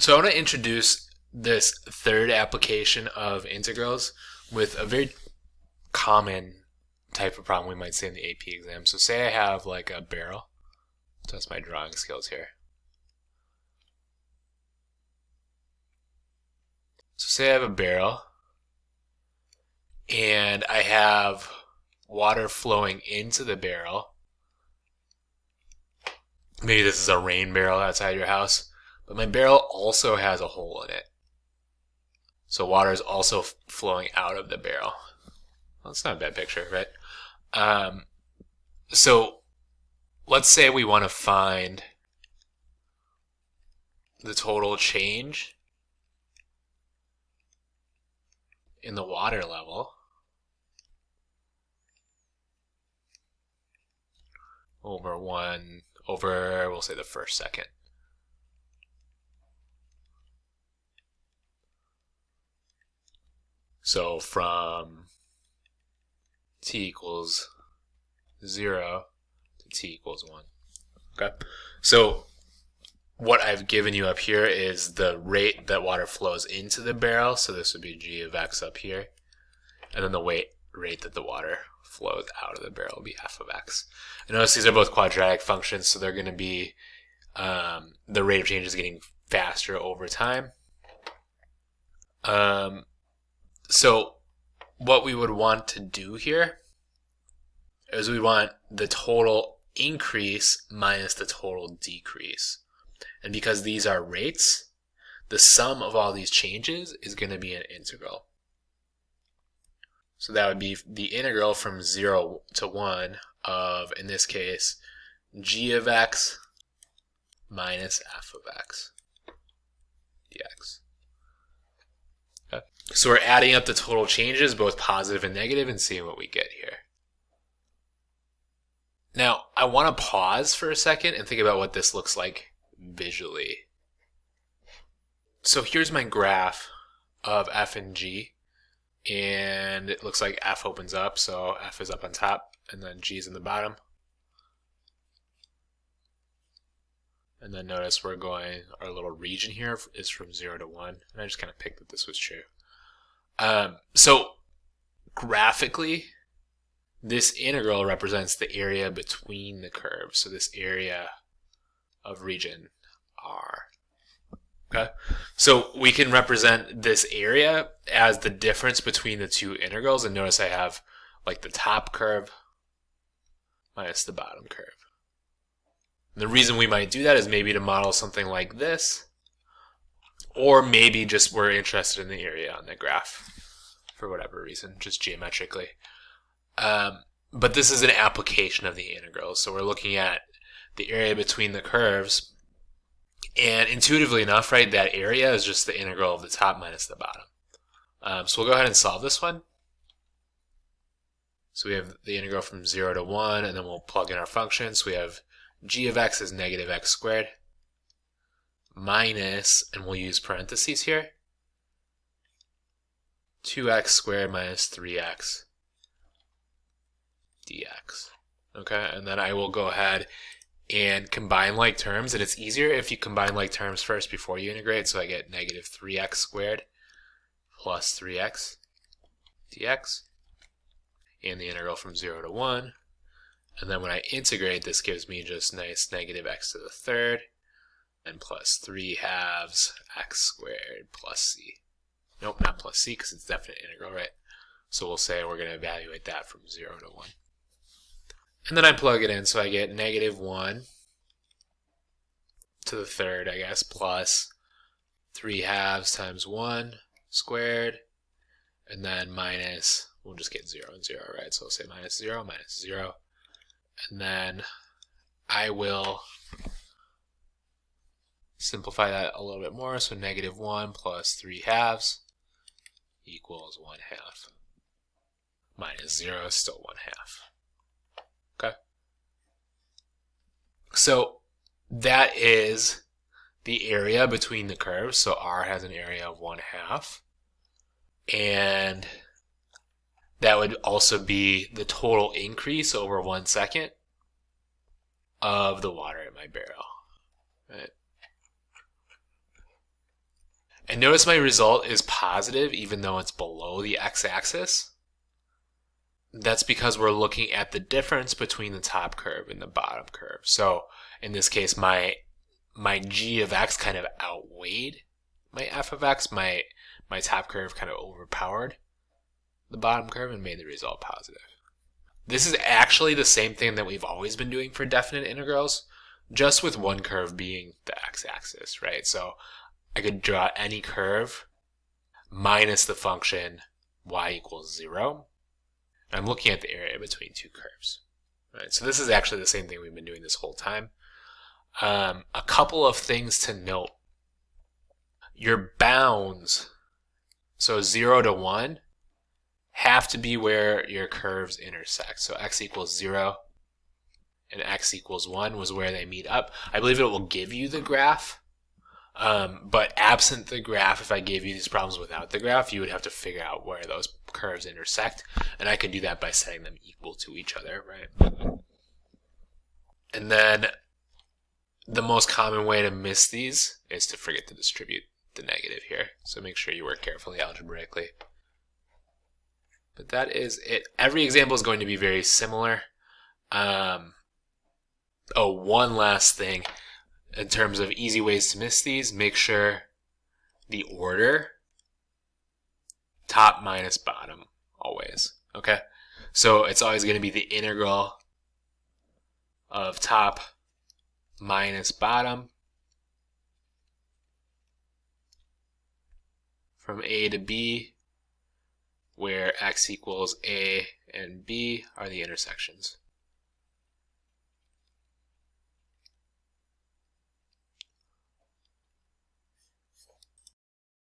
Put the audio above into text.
So I want to introduce this third application of integrals with a very common type of problem we might see in the AP exam. So say I have like a barrel. Test my drawing skills here. So say I have a barrel and I have water flowing into the barrel. Maybe this is a rain barrel outside your house, but my barrel also has a hole in it. So water is also flowing out of the barrel. Well, that's not a bad picture, right? So let's say we want to find the total change in the water level over we'll say the first second. So from t equals 0 to t equals 1. Okay. So what I've given you up here is the rate that water flows into the barrel. So this would be g of x up here. And then the rate that the water flows out of the barrel will be f of x. And notice these are both quadratic functions, so they're going to be, the rate of change is getting faster over time. So what we would want to do here is we want the total increase minus the total decrease. And because these are rates, the sum of all these changes is going to be an integral. So that would be the integral from 0 to 1 of, in this case, g of x minus f of x dx. Okay. So we're adding up the total changes, both positive and negative, and seeing what we get here. Now, I want to pause for a second and think about what this looks like visually. So here's my graph of f and g. And it looks like f opens up, so f is up on top, and then g is in the bottom. And then notice we're going, our little region here is from 0 to 1, and I just kind of picked that this was true. So graphically, this integral represents the area between the curves, so this area of region R. Okay, so we can represent this area as the difference between the two integrals, and notice I have like the top curve minus the bottom curve. And the reason we might do that is maybe to model something like this, or maybe just we're interested in the area on the graph for whatever reason, just geometrically. But this is an application of the integral, so we're looking at the area between the curves. And intuitively enough, right, that area is just the integral of the top minus the bottom. So we'll go ahead and solve this one. So we have the integral from 0 to 1, and then we'll plug in our function. So we have g of x is negative x squared minus, and we'll use parentheses here, 2x squared minus 3x dx. Okay, and then I will go ahead and combine like terms, and it's easier if you combine like terms first before you integrate, so I get negative 3x squared plus 3x dx, and the integral from 0 to 1, and then when I integrate, this gives me just nice negative x to the third, and plus 3 halves x squared plus c. Nope, not plus c, because it's definite integral, right? So we'll say we're going to evaluate that from 0 to 1. And then I plug it in, so I get negative 1 to the third, I guess, plus 3 halves times 1 squared, and then minus, we'll just get 0 and 0, right? So we'll say minus 0, minus 0. And then I will simplify that a little bit more, so negative 1 plus 3 halves equals 1 half. Minus 0 is still 1 half. Okay. So that is the area between the curves. So R has an area of 1 half. And that would also be the total increase over 1 second of the water in my barrel. Right? And notice my result is positive even though it's below the x-axis. That's because we're looking at the difference between the top curve and the bottom curve. So in this case, my g of x kind of outweighed my f of x. My top curve kind of overpowered the bottom curve and made the result positive. This is actually the same thing that we've always been doing for definite integrals, just with one curve being the x-axis, right? So I could draw any curve minus the function y equals 0. And I'm looking at the area between two curves, right? So this is actually the same thing we've been doing this whole time. A couple of things to note. Your bounds, so 0 to 1, have to be where your curves intersect. So x equals 0 and x equals 1 was where they meet up. I believe it will give you the graph, but absent the graph, if I gave you these problems without the graph, you would have to figure out where those curves intersect, and I could do that by setting them equal to each other, right? And then the most common way to miss these is to forget to distribute the negative here. So make sure you work carefully algebraically. But that is it. Every example is going to be very similar. One last thing. In terms of easy ways to miss these, make sure the order, top minus bottom, always. Okay? So it's always going to be the integral of top minus bottom from a to b, where x equals a and b are the intersections.